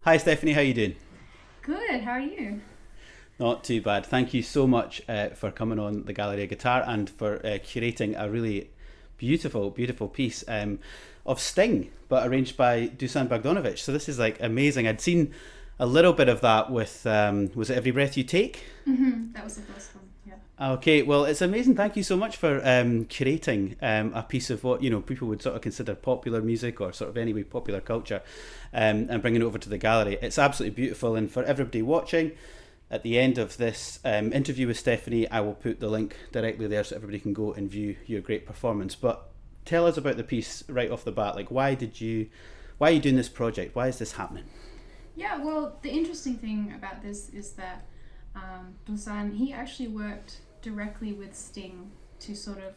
Hi Stephanie, how you doing? Good, how are you? Not too bad. Thank you so much for coming on the Galleria Guitar and for curating a really beautiful, beautiful piece of Sting, but arranged by Dušan Bogdanović. So this is like amazing. I'd seen a little bit of that with, was it Every Breath You Take? That was the first one, yeah. Okay, well, it's amazing. Thank you so much for curating a piece of what, people would sort of consider popular music or sort of anyway popular culture and bringing it over to the gallery. It's absolutely beautiful. And for everybody watching, at the end of this interview with Stephanie, I will put the link directly there so everybody can go and view your great performance. But tell us about the piece right off the bat. Like, why are you doing this project? Why is this happening? Yeah, well, the interesting thing about this is that Dušan, he actually worked directly with Sting to sort of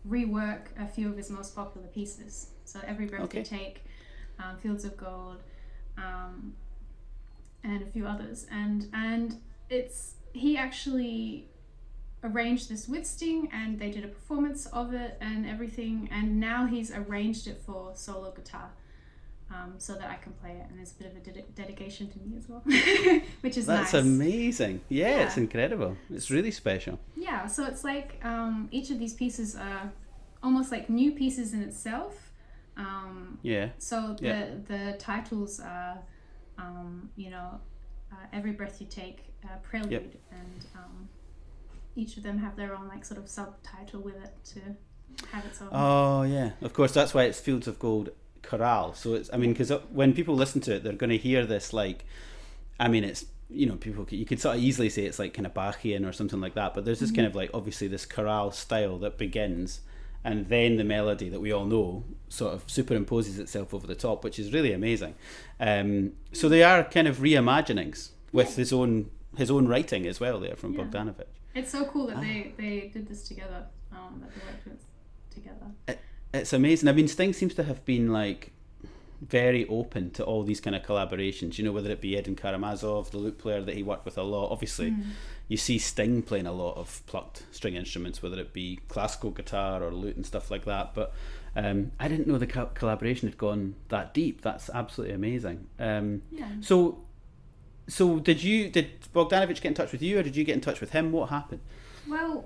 rework a few of his most popular pieces. So Every Breath You Take, Fields of Gold, and a few others. And he actually arranged this with Sting, and they did a performance of it and everything, and now he's arranged it for solo guitar. So that I can play it, and it's a bit of a dedication to me as well, which is That's nice. Amazing. Yeah, it's incredible. It's really special. Yeah, so it's like each of these pieces are almost like new pieces in itself. So the titles are, Every Breath You Take, Prelude, and each of them have their own like sort of subtitle with it to have its own. Oh yeah, of course. That's why it's Fields of Gold chorale. So it's, because when people listen to it, they're going to hear this it's, people, you could sort of easily say it's like kind of Bachian or something like that, but there's this kind of like obviously this chorale style that begins, and then the melody that we all know sort of superimposes itself over the top, which is really amazing. So they are kind of reimaginings with his own writing as well there from Bogdanović. It's so cool that they did this together, that they worked with together. It's amazing. Sting seems to have been like very open to all these kind of collaborations, whether it be Edin Karamazov, the lute player that he worked with a lot. Obviously, you see Sting playing a lot of plucked string instruments, whether it be classical guitar or lute and stuff like that. But I didn't know the collaboration had gone that deep. That's absolutely amazing. So did Bogdanović get in touch with you, or did you get in touch with him? What happened? Well,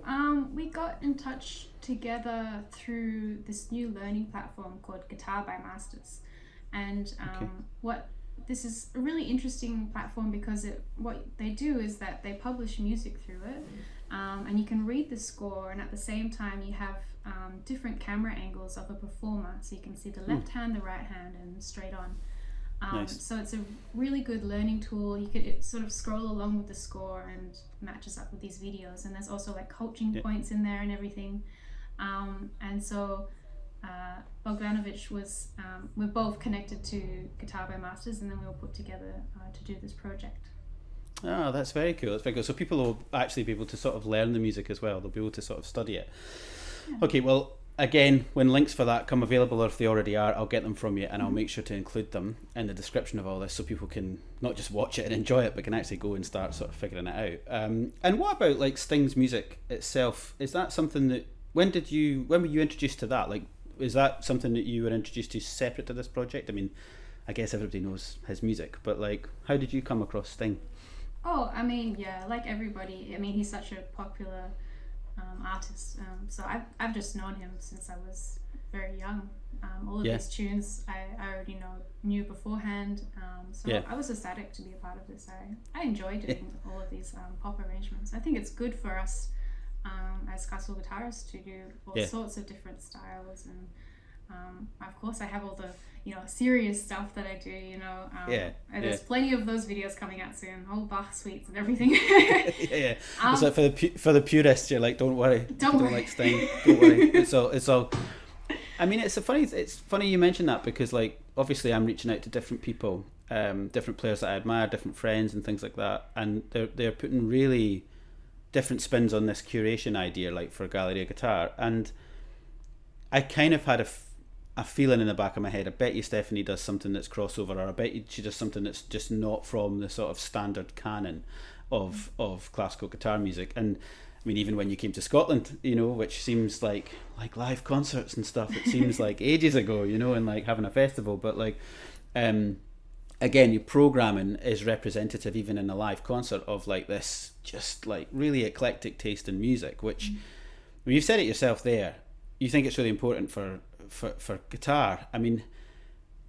we got in touch together through this new learning platform called Guitar by Masters, and this is a really interesting platform because what they do is that they publish music through it, and you can read the score, and at the same time you have different camera angles of a performer, so you can see the left hand, the right hand, and straight on. Nice. So it's a really good learning tool. You could sort of scroll along with the score and matches up with these videos, and there's also like coaching points in there and everything. And so Bogdanović was, we're both connected to Guitar by Masters, and then we were put together to do this project. Oh, that's very cool. That's very cool. So people will actually be able to sort of learn the music as well. They'll be able to sort of study it. Yeah. Okay, well, again, when links for that come available, or if they already are, I'll get them from you, and I'll make sure to include them in the description of all this so people can not just watch it and enjoy it, but can actually go and start sort of figuring it out. And what about like Sting's music itself? Is that something that, when were you introduced to that? Like, is that something that you were introduced to separate to this project? I guess everybody knows his music, but like, how did you come across Sting? Oh, like everybody. He's such a popular artist, so I've just known him since I was very young. All of his tunes I already knew beforehand, I was ecstatic to be a part of this. I enjoy doing all of these pop arrangements. I think it's good for us as classical guitarists to do all sorts of different styles, and of course I have all the serious stuff that I do, and there's plenty of those videos coming out soon, whole Bach suites and everything. It's like for the purists, you're like, don't worry, don't like Sting, don't worry, it's all it's funny you mention that, because like obviously I'm reaching out to different people, different players that I admire, different friends and things like that, and they're putting really different spins on this curation idea, like for Galleria Guitar, and I kind of had a feeling in the back of my head, I bet you Stephanie does something that's crossover, or I bet you she does something that's just not from the sort of standard canon of classical guitar music. And even when you came to Scotland, which seems like live concerts and stuff, it seems like ages ago, and like having a festival, but like it again, your programming is representative even in a live concert of like this just like really eclectic taste in music, which well, you've said it yourself there, you think it's really important for guitar. I mean,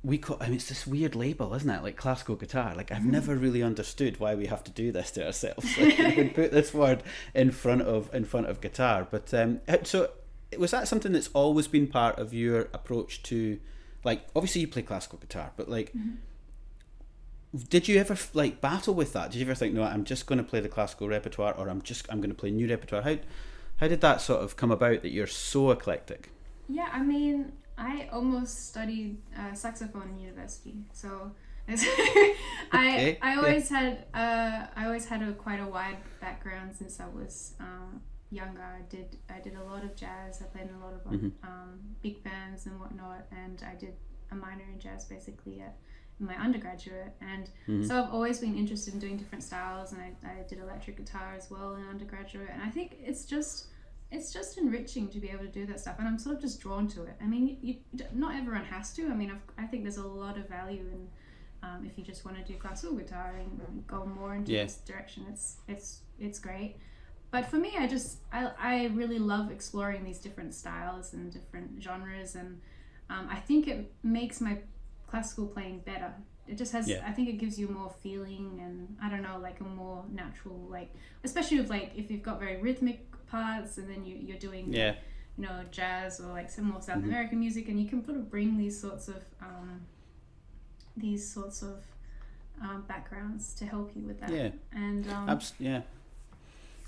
it's this weird label, isn't it? Like classical guitar. Like I've never really understood why we have to do this to ourselves. Like, we put this word in front of guitar. But so was that something that's always been part of your approach to, like, obviously you play classical guitar, but like, did you ever like battle with that? Did you ever think, no, I'm just going to play the classical repertoire, or I'm going to play new repertoire? How did that sort of come about that you're so eclectic? Yeah, I mean, I almost studied saxophone in university, so I always had quite a wide background since I was younger. I did a lot of jazz. I played in a lot of big bands and whatnot, and I did a minor in jazz basically in my undergraduate, and so I've always been interested in doing different styles, and I did electric guitar as well in undergraduate, and I think it's just enriching to be able to do that stuff, and I'm sort of just drawn to it. I mean, not everyone has to. I mean, I think there's a lot of value in if you just want to do classical guitar and go more into this direction. It's great. But for me, I really love exploring these different styles and different genres, and I think it makes my classical playing better. It just has, I think it gives you more feeling, and I don't know, like a more natural, like, especially with like, if you've got very rhythmic parts and then you're doing, you know, jazz or like some more South American music, and you can sort of bring these sorts of backgrounds to help you with that. Yeah. And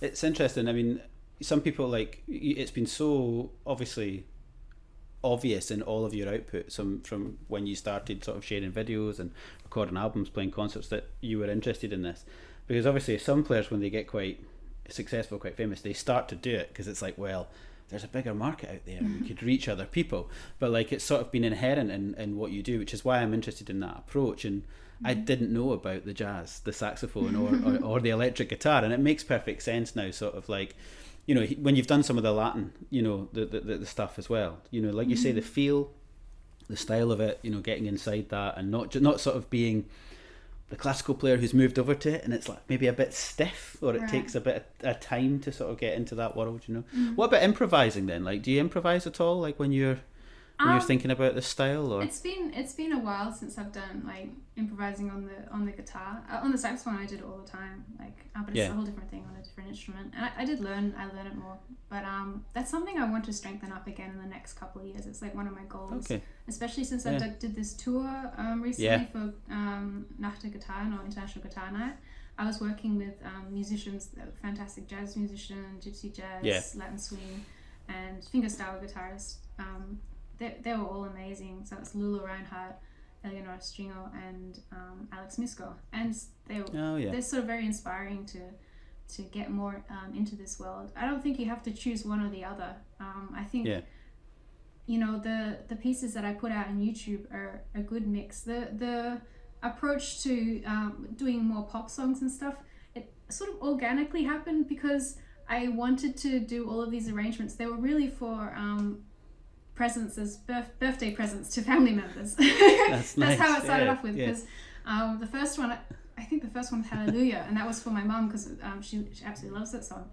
it's interesting. I mean, some people, like, it's been so obvious in all of your output from when you started sort of sharing videos and recording albums, playing concerts, that you were interested in this, because obviously some players, when they get quite successful, quite famous, they start to do it because it's like, well, there's a bigger market out there and we could reach other people, but like it's sort of been inherent in what you do, which is why I'm interested in that approach. And I didn't know about the jazz, the saxophone, or the electric guitar, and it makes perfect sense now, sort of like, you know, when you've done some of the Latin, you know, the stuff as well, you know, like you say, the feel, the style of it, you know, getting inside that, and not sort of being the classical player who's moved over to it and it's like maybe a bit stiff, or it takes a bit of time to sort of get into that world, you know. What about improvising then? Like, do you improvise at all, like when you're thinking about the style? Or it's been a while since I've done like improvising on the guitar. On the saxophone I did it all the time, like, but it's a whole different thing on a different instrument, and I learn it more, but that's something I want to strengthen up again in the next couple of years. It's like one of my goals, especially since I did this tour recently for Nacht der Gitarren, or International Guitar Night. I was working with musicians, fantastic jazz musicians, gypsy jazz, Latin swing, and fingerstyle guitarists. They were all amazing. So it's Lula Reinhardt, Eleonora Stringo, and Alex Misko, and they're sort of very inspiring to get more into this world. I don't think you have to choose one or the other. I think you know, the pieces that I put out on YouTube are a good mix. The approach to doing more pop songs and stuff, it sort of organically happened because I wanted to do all of these arrangements. They were really for presents, as birthday presents to family members. That's nice. How it started off with, because the first one was Hallelujah, and that was for my mum, because she absolutely loves that song.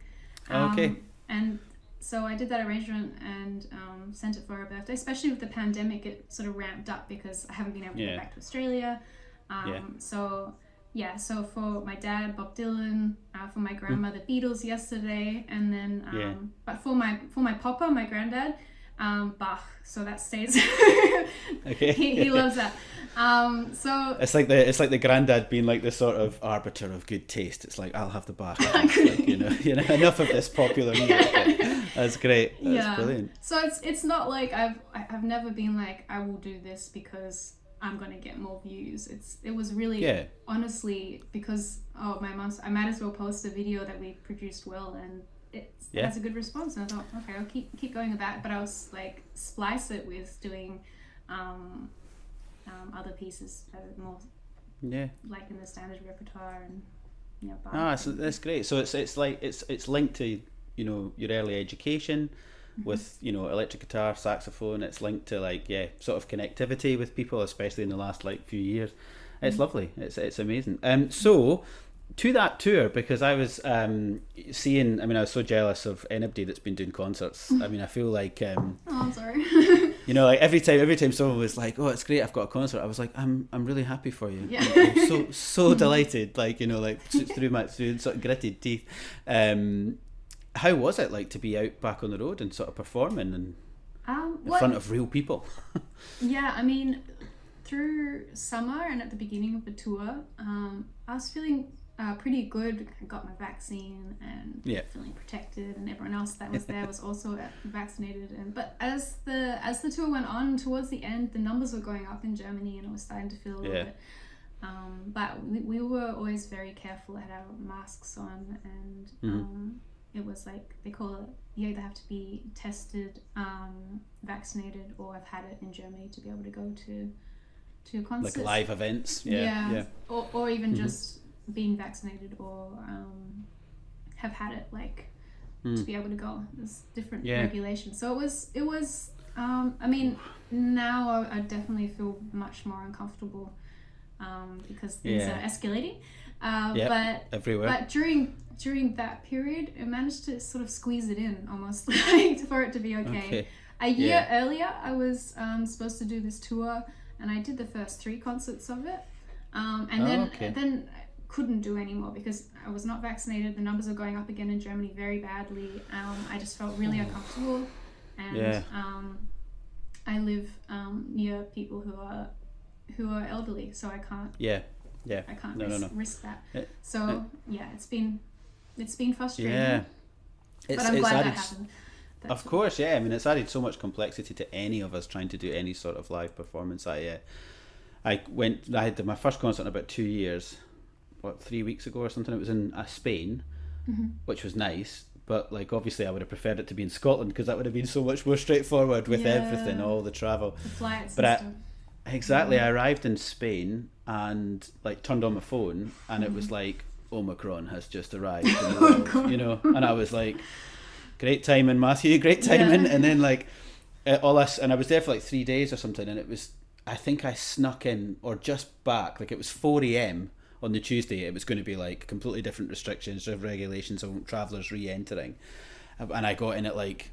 And so I did that arrangement and sent it for her birthday. Especially with the pandemic, it sort of ramped up because I haven't been able to go back to Australia. So for my dad, Bob Dylan, for my grandma, the Beatles yesterday, and then but for my papa, my granddad, Bach, so that stays. He loves that. So it's like the granddad being like the sort of arbiter of good taste. It's like, I'll have the Bach. Like, you know, enough of this popular music. That's great. That's brilliant. So it's not like I've never been like, I will do this because I'm gonna get more views. It was really honestly because my mom's, I might as well post a video that we produced well, and it has a good response, and I thought, okay, I'll keep going with that. But I was like, splice it with doing other pieces that are more like in the standard repertoire, and so that's great. So it's like it's linked to, you know, your early education with, you know, electric guitar, saxophone. It's linked to like sort of connectivity with people, especially in the last like few years. It's lovely. It's amazing. So to that tour, because I was seeing, I mean, I was so jealous of anybody that's been doing concerts. I mean, I feel like oh, I'm sorry. you know, like every time someone was like, "Oh, it's great, I've got a concert," I was like, I'm really happy for you. Yeah. I'm so delighted, like, you know, like through sort of gritted teeth. How was it like to be out back on the road and sort of performing and in front of real people? Yeah, I mean, through summer and at the beginning of the tour, I was feeling pretty good. I got my vaccine and feeling protected, and everyone else that was there was also vaccinated. But as the tour went on, towards the end, the numbers were going up in Germany, and it was starting to feel a little bit. But we were always very careful, had our masks on, and it was like, they call it, you either have to be tested, vaccinated, or have had it in Germany to be able to go to concerts. Like live events. Or even just being vaccinated, or have had it, like to be able to go. There's different regulations. So it was I mean, now I definitely feel much more uncomfortable because things are escalating. But everywhere. But during that period, I managed to sort of squeeze it in, almost, like, for it to be okay. A year earlier, I was supposed to do this tour, and I did the first 3 concerts of it, and then I couldn't do any more because I was not vaccinated. The numbers are going up again in Germany very badly. I just felt really uncomfortable, and I live near people who are elderly, so I can't. I can't risk that. So it's been frustrating. Yeah, but I'm glad that happened. Of course, I mean, it's added so much complexity to any of us trying to do any sort of live performance. I had my first concert in about 2 years, 3 weeks ago or something. It was in Spain, which was nice. But, like, obviously I would have preferred it to be in Scotland, because that would have been so much more straightforward with everything, all the travel. The flights but and stuff. Exactly. I arrived in Spain and, like, turned on my phone, and it was like, Omicron has just arrived in the world, you know. And I was like, great timing, Matthew, great timing. And then, like, and I was there for like 3 days or something, and it was, I think I snuck in, or just back, like, it was 4 a.m. on the Tuesday. It was going to be like completely different restrictions, regulations on travellers re-entering, and I got in at like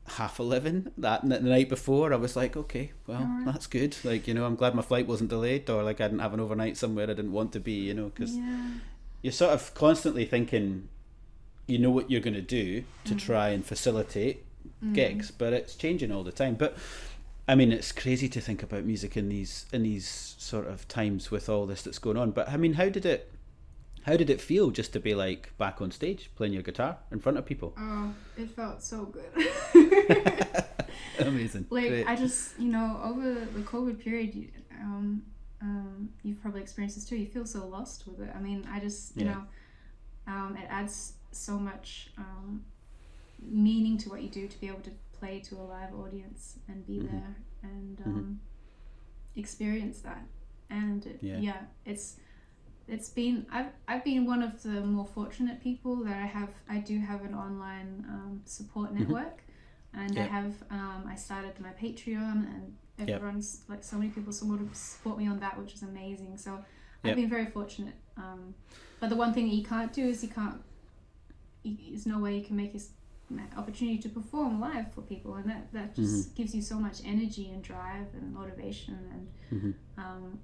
11:30 the night before. I was like, okay, well, that's good, like, you know, I'm glad my flight wasn't delayed, or like I didn't have an overnight somewhere I didn't want to be, you know, because you're sort of constantly thinking you know what you're going to do to try and facilitate gigs, but it's changing all the time. But I mean, it's crazy to think about music in these sort of times with all this that's going on. But I mean, how did it feel just to be like back on stage playing your guitar in front of people? Oh, it felt so good. Amazing. Like, great. I just, you know, over the COVID period, you've probably experienced this too. You feel so lost with it. I mean, I just, you know, it adds so much meaning to what you do to be able to play to a live audience and be there and experience that. And it's been, I've been one of the more fortunate people that I do have an online support network, and I started my Patreon, and everyone's like, so many people support me on that, which is amazing. So I've been very fortunate. But the one thing that you can't do is there's no way you can make this opportunity to perform live for people, and that just gives you so much energy and drive and motivation, and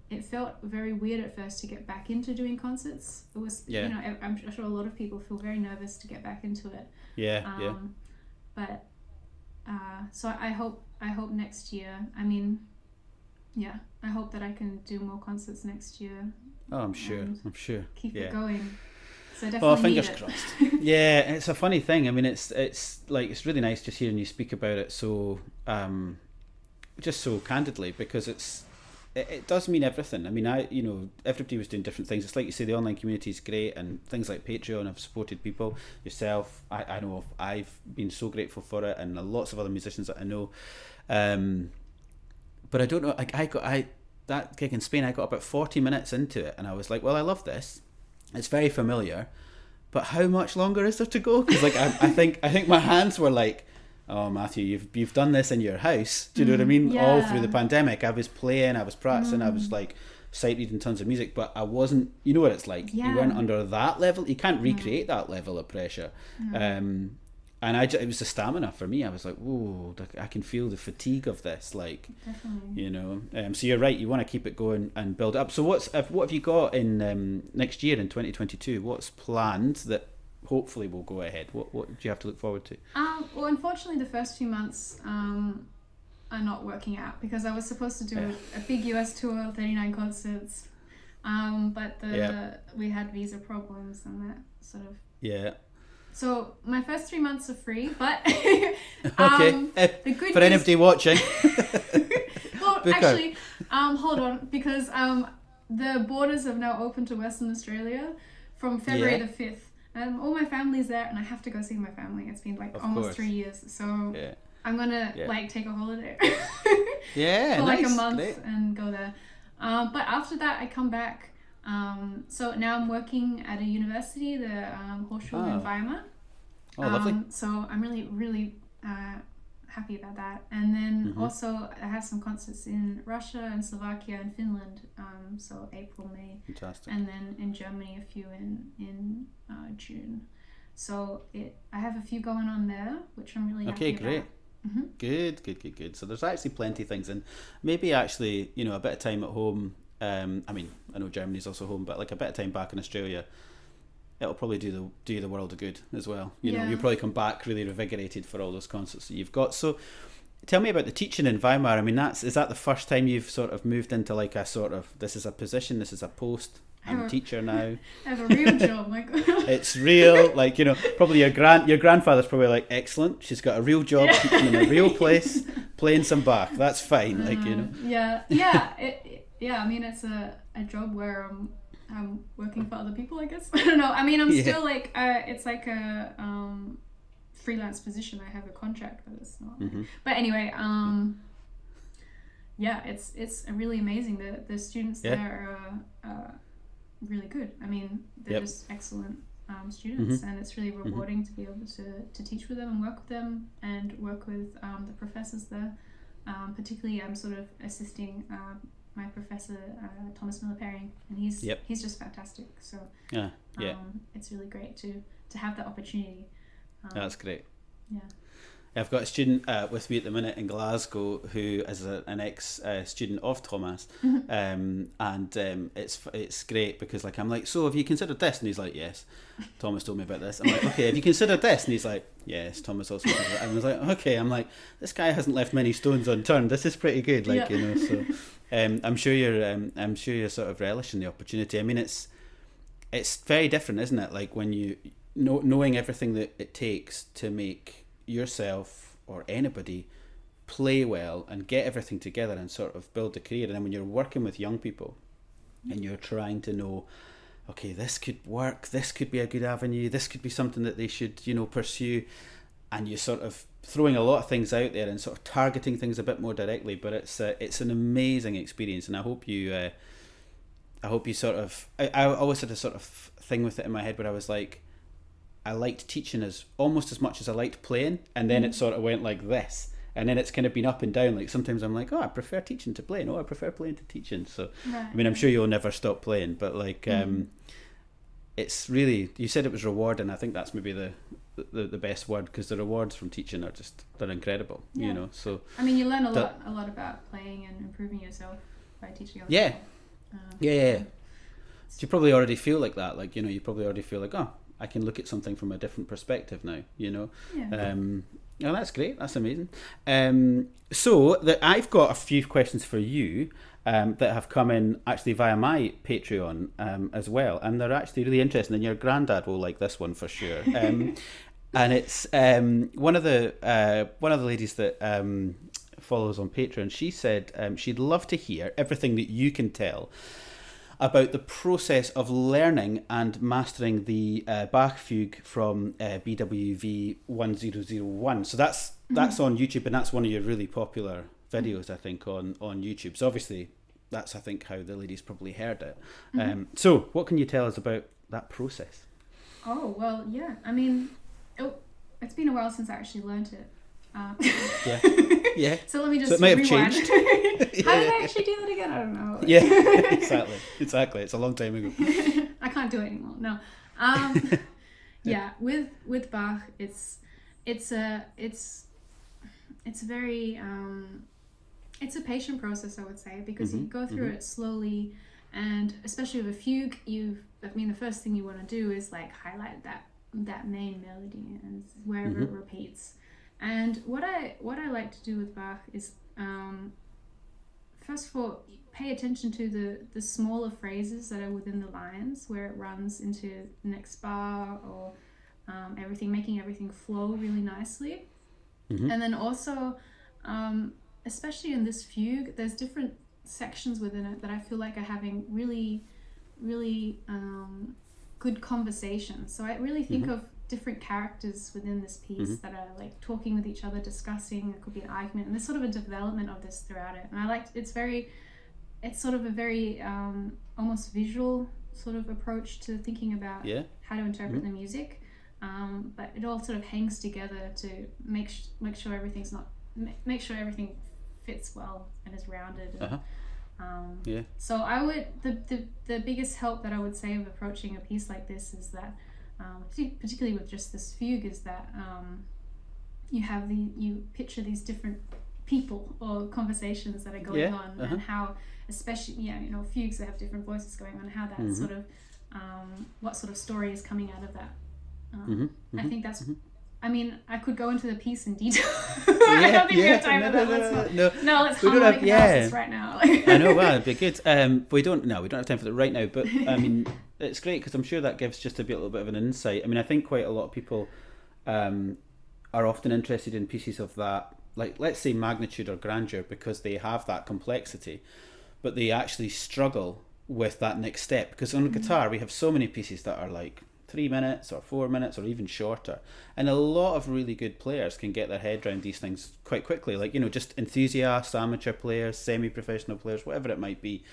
it felt very weird at first to get back into doing concerts. It was, you know, I'm sure a lot of people feel very nervous to get back into it. But so I hope next year, I mean, I hope that I can do more concerts next year. Oh, I'm sure. Keep it going. So definitely fingers crossed. Yeah, it's a funny thing. I mean, it's like, it's really nice just hearing you speak about it so just so candidly, because it does mean everything. I mean, you know, everybody was doing different things. It's like you say, the online community is great, and things like Patreon have supported people. Yourself, I know I've been so grateful for it, and lots of other musicians that I know. But I don't know, like, that gig in Spain, I got about 40 minutes into it, and I was like, well, I love this. It's very familiar, but how much longer is there to go? Because, like, I think my hands were like oh, Matthew, you've done this in your house. Do you know what I mean? Yeah. All through the pandemic, I was playing, I was practicing, I was like sight reading tons of music, but I wasn't, you know what it's like. Yeah. You weren't under that level. You can't recreate that level of pressure. And it was the stamina for me. I was like, whoa, I can feel the fatigue of this. Like, Definitely. you know. So you're right. You want to keep it going and build it up. So what have you got in next year in 2022? What's planned that hopefully will go ahead? What do you have to look forward to? Well, unfortunately, the first few months are not working out because I was supposed to do a big US tour, 39 concerts, but we had visa problems and that sort of. Yeah. So my first 3 months are free, but Okay. The good For news... anybody watching. Well, actually, hold on, because the borders have now opened to Western Australia from February the 5th. All my family's there, and I have to go see my family. It's been like almost 3 years, so I'm gonna like take a holiday for like a month and go there. But after that, I come back. So now I'm working at a university, the Hochschule in Weimar. Oh, lovely. So I'm really happy about that. And then also I have some concerts in Russia and Slovakia and Finland. So April, May. Fantastic. And then in Germany, a few in June. So I have a few going on there, which I'm really happy about. Okay, great. Good. So there's actually plenty of things, and maybe actually, you know, a bit of time at home. I mean, I know Germany's also home, but like a bit of time back in Australia, it'll probably do the world a good as well. You know, you'll probably come back really revigorated for all those concerts that you've got. So tell me about the teaching in Weimar. I mean, is that the first time you've sort of moved into like a sort of, this is a position, this is a post, I'm a teacher now. I have a real job, my God. It's real, like, you know, probably your grandfather's probably like, excellent, she's got a real job, teaching in a real place, playing some Bach, that's fine, like, you know. I mean, it's a job where I'm working for other people, I guess. I don't know. I mean, I'm still like, it's like a freelance position. I have a contract, but it's not. But anyway, it's really amazing. The students there are really good. I mean, they're just excellent students, and it's really rewarding to be able to teach with them and work with them and work with the professors there. Particularly, I'm sort of assisting my professor Thomas Miller-Perring, and he's just fantastic. So it's really great to have that opportunity. That's great. Yeah. I've got a student with me at the minute in Glasgow who is an ex-student of Thomas, and it's great because like I'm like, so have you considered this? And he's like, yes. Thomas told me about this. I'm like, okay, have you considered this? And he's like, yes. Thomas also considered it. And I was like, okay. I'm like, this guy hasn't left many stones unturned. This is pretty good, like you know. So I'm sure you're sort of relishing the opportunity. I mean, it's very different, isn't it? Like when you knowing everything that it takes to make yourself or anybody play well and get everything together and sort of build a career, and then when you're working with young people and you're trying to know, okay, this could work, this could be a good avenue, this could be something that they should, you know, pursue, and you're sort of throwing a lot of things out there and sort of targeting things a bit more directly, but it's an amazing experience, and I hope you sort of I always had a sort of thing with it in my head where I was like, I liked teaching as almost as much as I liked playing, and then it sort of went like this, and then it's kind of been up and down. Like sometimes I'm like, oh, I prefer teaching to playing. Oh, I prefer playing to teaching. So I mean, I'm sure you'll never stop playing, but like it's really, you said it was rewarding. I think that's maybe the best word, because the rewards from teaching are they're incredible. You know, so I mean, you learn a lot about playing and improving yourself by teaching other people. So you probably already feel like that. Like, you know, you probably already feel like, oh, I can look at something from a different perspective now, you know. Oh, that's great. That's amazing. So I've got a few questions for you that have come in actually via my Patreon as well, and they're actually really interesting. And your granddad will like this one for sure. And it's one of the ladies that follows on Patreon. She said she'd love to hear everything that you can tell about the process of learning and mastering the Bach fugue from BWV 1001. So that's on YouTube, and that's one of your really popular videos, I think, on YouTube. So obviously that's, I think, how the ladies probably heard it. So what can you tell us about that process? Oh, well, yeah. I mean, it's been a while since I actually learned it. Yeah. So let me just so it may have rewind. changed. How did I actually do that again? I don't know. Yeah, exactly. It's a long time ago. I can't do it anymore. No. Yeah, with Bach, it's a very it's a patient process, I would say, because you go through it slowly, and especially with a fugue, the first thing you want to do is like highlight that main melody and wherever it repeats. And what I like to do with Bach is first of all, pay attention to the smaller phrases that are within the lines, where it runs into the next bar, or making everything flow really nicely. And then also, especially in this fugue, there's different sections within it that I feel like are having really, really good conversation. So I really think of different characters within this piece that are like talking with each other, discussing. It could be an argument, and there's sort of a development of this throughout it. And I like it's sort of a very almost visual sort of approach to thinking about how to interpret the music. But it all sort of hangs together to make sure everything fits well and is rounded. And, so I would the biggest help that I would say of approaching a piece like this is that, particularly with just this fugue, is that you picture these different people or conversations that are going on, and how, especially fugues that have different voices going on, how that sort of what sort of story is coming out of that. I think that's. I mean, I could go into the piece in detail. I don't think we have time for that. Let's harmonic analysis right now. I know, well, it'd be good. We don't have time for that right now. But I mean, it's great because I'm sure that gives just a little bit of an insight. I mean, I think quite a lot of people are often interested in pieces of that, like let's say magnitude or grandeur, because they have that complexity, but they actually struggle with that next step. Because on guitar, we have so many pieces that are like 3 minutes or 4 minutes or even shorter, and a lot of really good players can get their head around these things quite quickly, like just enthusiasts, amateur players, semi-professional players, whatever it might be.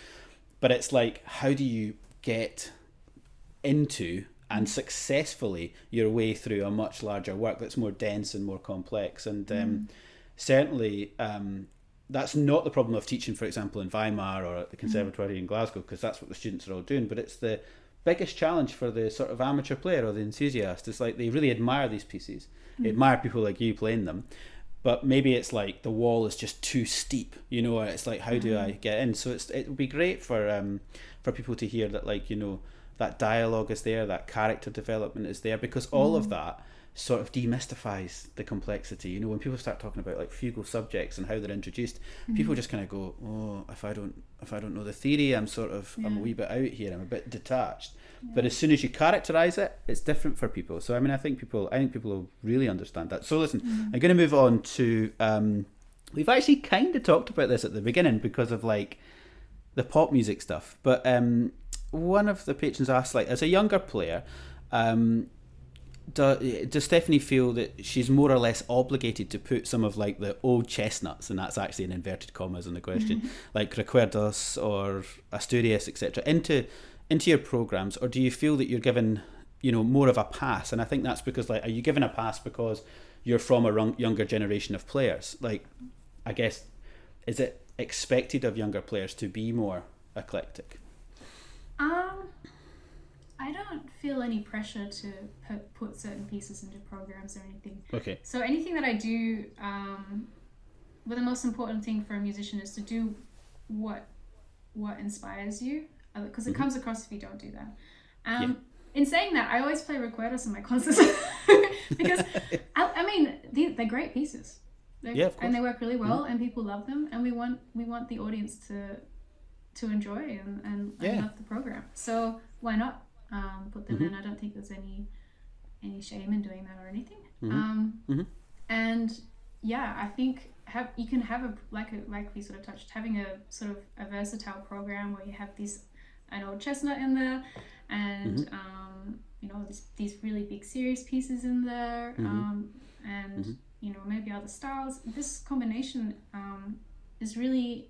But it's like, how do you get into and successfully your way through a much larger work that's more dense and more complex? And certainly that's not the problem of teaching, for example, in Weimar or at the Conservatory in Glasgow, because that's what the students are all doing. But it's the biggest challenge for the sort of amateur player or the enthusiast. Is like they really admire these pieces, they admire people like you playing them, but maybe it's like the wall is just too steep, it's like, how do I get in? So it would be great for people to hear that, like, that dialogue is there, that character development is there, because all of that sort of demystifies the complexity. When people start talking about like fugal subjects and how they're introduced, people just kind of go, oh, if I don't know the theory, I'm a wee bit out here, I'm a bit detached. But as soon as you characterize it, it's different for people. So I mean, I think people will really understand that. So listen, I'm going to move on to we've actually kind of talked about this at the beginning because of like the pop music stuff, but one of the patrons asked, like, as a younger player, does Stephanie feel that she's more or less obligated to put some of like the old chestnuts, and that's actually in inverted commas in the question, like Recuerdos or Asturias, etc., into your programs, or do you feel that you're given more of a pass? And I think that's because, like, are you given a pass because you're from a younger generation of players? Like, I guess, is it expected of younger players to be more eclectic? I don't feel any pressure to put certain pieces into programs or anything. Okay. So anything that I do, well, the most important thing for a musician is to do what inspires you, because it comes across if you don't do that. In saying that, I always play Recuerdos in my concerts because I mean they're great pieces. Of course. And they work really well, and people love them, and we want the audience to enjoy and love the program. So why not put them in? I don't think there's any shame in doing that or anything. And I think you can have a like we sort of touched, having a sort of a versatile program where you have an old chestnut in there, and these really big serious pieces in there, and maybe other styles. This combination is really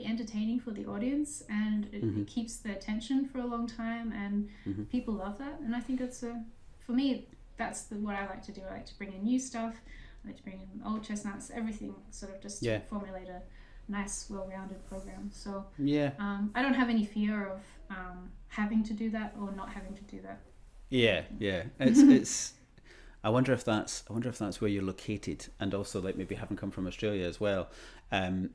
entertaining for the audience, and it keeps their attention for a long time, and people love that. And I think that's for me, that's what I like to do. I like to bring in new stuff. like to bring in old chestnuts, everything, sort of just to formulate a nice, well-rounded program. So I don't have any fear of having to do that or not having to do that. Yeah. It's. I wonder if that's where you're located, and also like maybe having come from Australia as well. I'm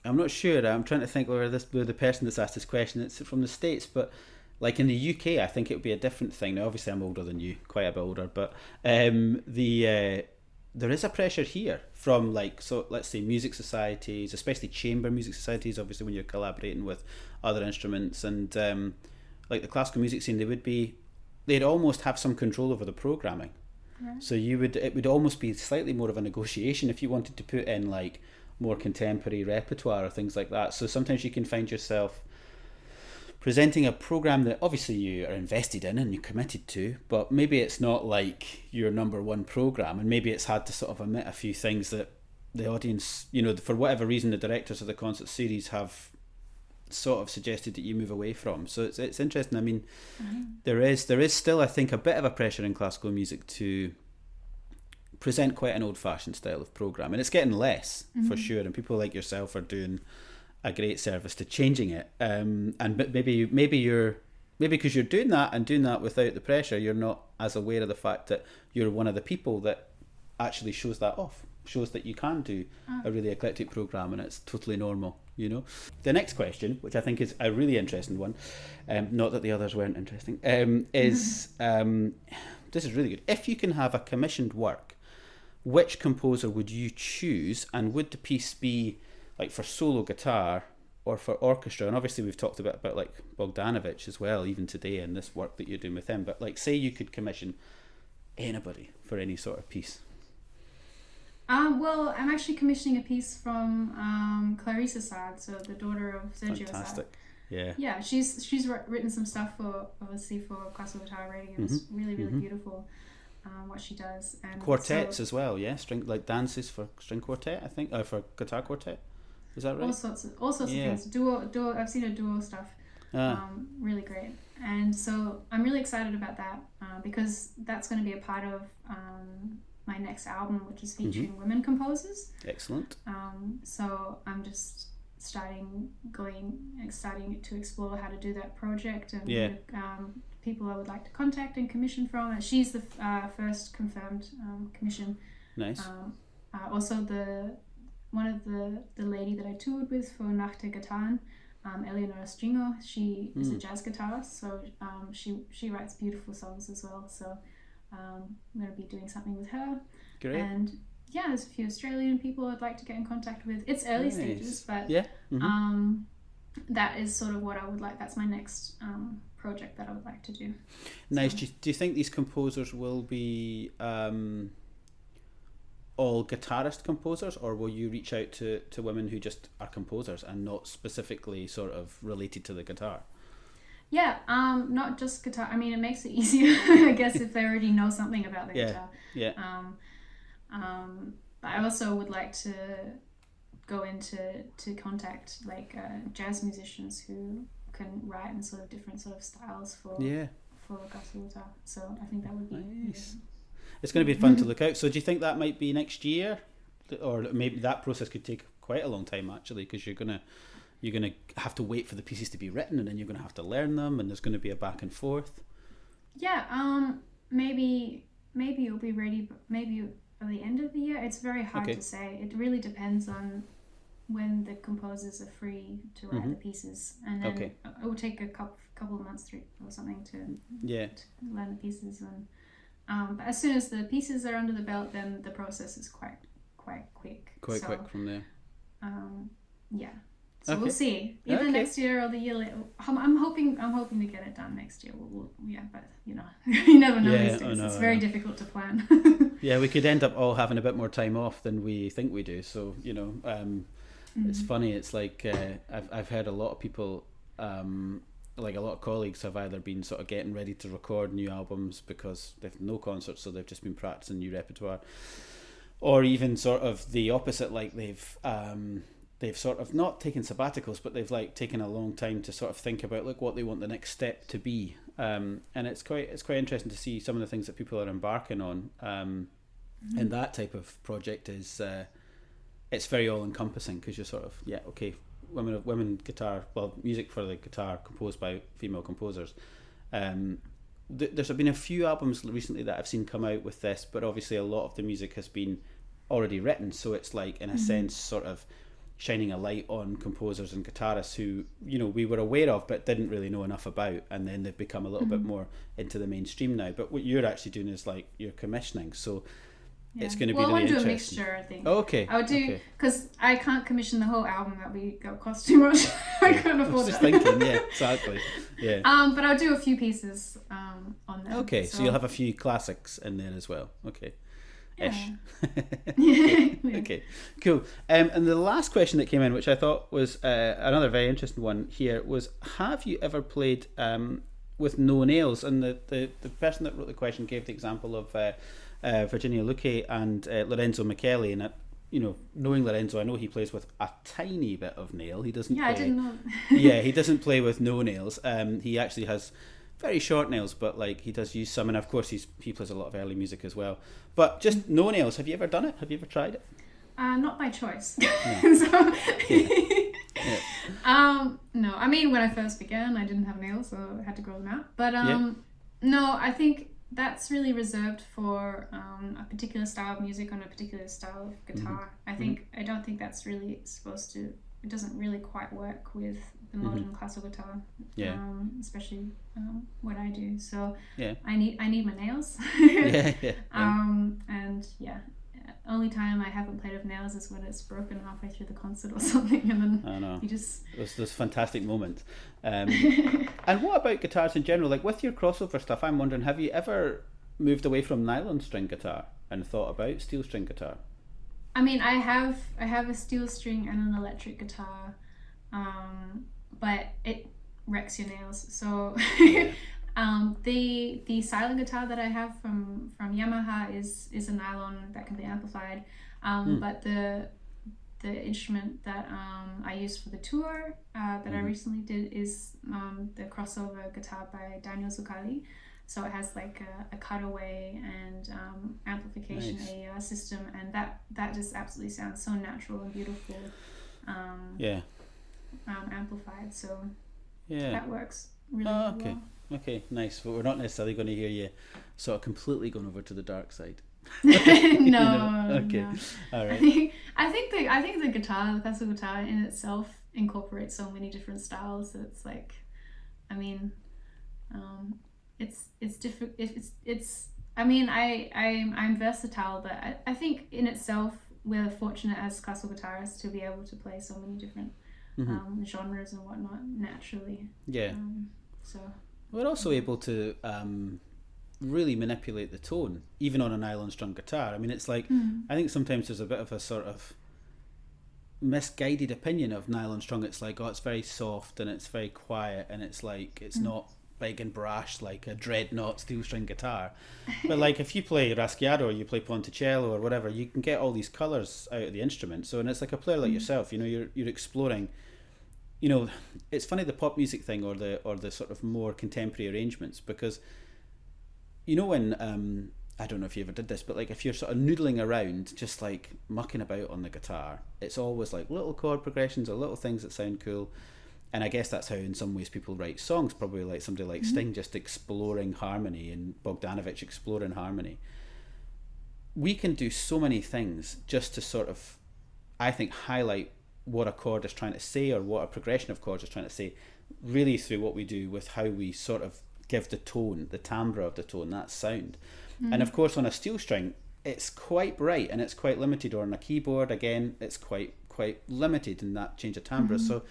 not sure. I'm trying to think where the person that's asked this question, it's from the States, but like in the UK, I think it would be a different thing. Now, obviously, I'm older than you, quite a bit older, but there is a pressure here from let's say music societies, especially chamber music societies. Obviously, when you're collaborating with other instruments, and like the classical music scene, they'd almost have some control over the programming. Right. So it would almost be slightly more of a negotiation if you wanted to put in like more contemporary repertoire or things like that. So sometimes you can find yourself presenting a program that obviously you are invested in and you're committed to, but maybe it's not like your number one program, and maybe it's had to sort of omit a few things that the audience, for whatever reason, the directors of the concert series have sort of suggested that you move away from. So it's interesting. I mean, there is still, I think, a bit of a pressure in classical music to present quite an old-fashioned style of program, and it's getting less for sure. And people like yourself are doing a great service to changing it. And maybe because you're doing that without the pressure, you're not as aware of the fact that you're one of the people that actually shows that off. Shows that you can do a really eclectic program, and it's totally normal. The next question, which I think is a really interesting one, not that the others weren't interesting, is this is really good. If you can have a commissioned work, which composer would you choose, and would the piece be like for solo guitar or for orchestra? And obviously we've talked a bit about like Bogdanović as well, even today, in this work that you're doing with him. But like, say you could commission anybody for any sort of piece. Well, I'm actually commissioning a piece from Clarissa Assad, so the daughter of Sergio Assad. Fantastic. Yeah. Yeah, she's written some stuff for classical guitar radio. It's really beautiful what she does. And quartets as well, yeah, string like dances for string quartet, I think, for guitar quartet. Is that right? All sorts of things. Duo. I've seen a duo stuff. Really great. And so I'm really excited about that because that's going to be a part of my next album, which is featuring women composers. Excellent. So I'm just starting to explore how to do that project, and people I would like to contact and commission from. She's the first confirmed commission. Nice. Also one of the lady that I toured with for Nacht der Gitarren, Eleonora Stringer, she is a jazz guitarist, so she writes beautiful songs as well. So I'm going to be doing something with her. Great. And there's a few Australian people I'd like to get in contact with. It's early stages, but that is sort of what I would like. That's my next project that I would like to do. Nice. So, do you think these composers will be all guitarist composers, or will you reach out to women who just are composers and not specifically sort of related to the guitar? Yeah, not just guitar. I mean, it makes it easier, I guess, if they already know something about the guitar. Yeah. But I also would like to go into contact like jazz musicians who can write in sort of different sort of styles for classical guitar. So I think that would be nice. It's going to be fun to look out. So do you think that might be next year, or maybe that process could take quite a long time actually, because you're gonna have to wait for the pieces to be written, and then you're gonna have to learn them, and there's going to be a back and forth. Yeah. Maybe it'll be ready, but maybe by the end of the year. It's very hard to say. It really depends on when the composers are free to write the pieces, and then it will take a couple of months or something to learn the pieces. And but as soon as the pieces are under the belt, then the process is quite quick. Quick from there. So we'll see. Either next year or the year later. I'm hoping to get it done next year. But you never know these days. It's very difficult to plan. We could end up all having a bit more time off than we think we do. So it's funny. It's like I've heard a lot of people, like a lot of colleagues, have either been sort of getting ready to record new albums because they've no concerts, so they've just been practicing new repertoire, or even sort of the opposite, like they've sort of not taken sabbaticals, but they've like taken a long time to sort of think about like what they want the next step to be. And it's quite interesting to see some of the things that people are embarking on. And that type of project is it's very all encompassing, because you're sort of women guitar, well, music for the guitar composed by female composers. There's been a few albums recently that I've seen come out with this, but obviously a lot of the music has been already written, so it's like, in a sense, sort of shining a light on composers and guitarists who, you know, we were aware of but didn't really know enough about, and then they've become a little bit more into the mainstream now. But what you're actually doing is like you're commissioning, so it's going to be really interesting. I want to do a mixture, I think. Oh, okay. I would do, because I can't commission the whole album, that would cost too much. I can't afford it. Just thinking, yeah, exactly. Yeah. But I'll do a few pieces on there. Okay, so you'll have a few classics in there as well. Okay. Ish. Yeah. Okay, cool. And the last question that came in, which I thought was another very interesting one here, was: have you ever played with no nails? And the person that wrote the question gave the example of Virginia Lucke and Lorenzo Micheli, and you know, knowing Lorenzo, I know he plays with a tiny bit of nail. He doesn't. Yeah, I didn't know. Yeah, he doesn't play with no nails. He actually has very short nails, but like he does use some, and of course he plays a lot of early music as well. But just no nails. Have you ever done it? Have you ever tried it? Not by choice. No. So, yeah. no, I mean, when I first began, I didn't have nails, so I had to grow them out. But no, I think that's really reserved for a particular style of music on a particular style of guitar. I don't think that's really supposed to. It doesn't really quite work with the modern classical guitar, especially what I do. So I need my nails. And only time I haven't played with nails is when it's broken halfway through the concert or something, and then I know. you just those fantastic moments. And what about guitars in general? Like with your crossover stuff, I'm wondering, have you ever moved away from nylon string guitar and thought about steel string guitar? I mean, I have a steel string and an electric guitar, but it wrecks your nails. So the silent guitar that I have from Yamaha is a nylon that can be amplified, but the instrument that I used for the tour that I recently did is the crossover guitar by Daniel Zuccalli. So it has like a cutaway and amplification AER system, and that just absolutely sounds so natural and beautiful. Amplified, so that works really well. Okay, nice. But we're not necessarily going to hear you sort of completely going over to the dark side. No. Okay. No. All right. I think the guitar, the classical guitar in itself, incorporates so many different styles that it's like, I mean, it's different. I mean, I'm versatile, but I think in itself we're fortunate as classical guitarists to be able to play so many different genres and whatnot naturally. Yeah. So we're also able to really manipulate the tone, even on a nylon strung guitar. I mean, it's like I think sometimes there's a bit of a sort of misguided opinion of nylon strung. It's like, oh, it's very soft and it's very quiet, and it's like it's not big and brash like a dreadnought steel string guitar. But like if you play Raschiado or you play Ponticello or whatever, you can get all these colours out of the instrument. So, and it's like a player like yourself, you know, you're exploring. You know, it's funny, the pop music thing or the sort of more contemporary arrangements, because you know when I don't know if you ever did this, but like if you're sort of noodling around just like mucking about on the guitar, it's always like little chord progressions or little things that sound cool. And I guess that's how in some ways people write songs, probably like somebody like Sting just exploring harmony and Bogdanović exploring harmony. We can do so many things just to sort of, I think, highlight what a chord is trying to say or what a progression of chords is trying to say, really through what we do with how we sort of give the tone, the timbre of the tone, that sound. And of course on a steel string, it's quite bright and it's quite limited, or on a keyboard, again, it's quite limited in that change of timbre. So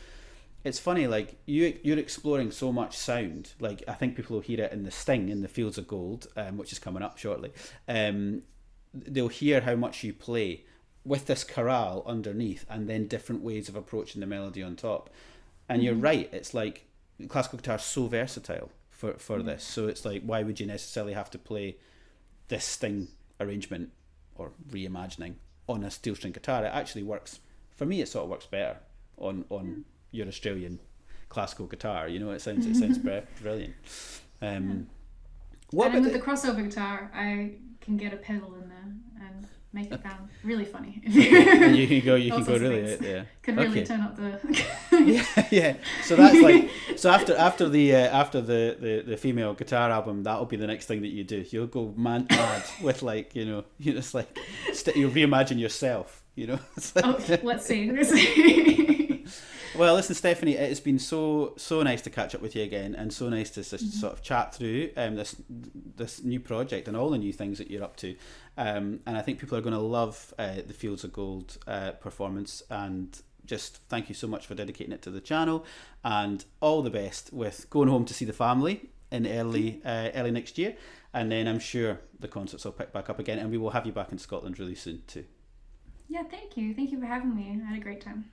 it's funny, like you're exploring so much sound. Like I think people will hear it in the Sting in the Fields of Gold, which is coming up shortly. They'll hear how much you play with this chorale underneath, and then different ways of approaching the melody on top. And you're right, it's like classical guitar is so versatile for this. So it's like, why would you necessarily have to play this Sting arrangement or reimagining on a steel string guitar? It actually works, for me, it sort of works better on your Australian classical guitar. You know, it sounds brilliant. What and with the crossover guitar, I can get a pedal in there, and make it sound really funny. And you can go really out there. Could really turn up the. yeah. So that's like, so after the female guitar album, that'll be the next thing that you do. You'll go mad with like, you just like you'll reimagine yourself. It's like, let's see. Well, listen, Stephanie, it has been so nice to catch up with you again, and so nice to just sort of chat through this new project and all the new things that you're up to. And I think people are going to love the Fields of Gold performance. And just thank you so much for dedicating it to the channel, and all the best with going home to see the family in early next year. And then I'm sure the concerts will pick back up again, and we will have you back in Scotland really soon too. Yeah, thank you. Thank you for having me. I had a great time.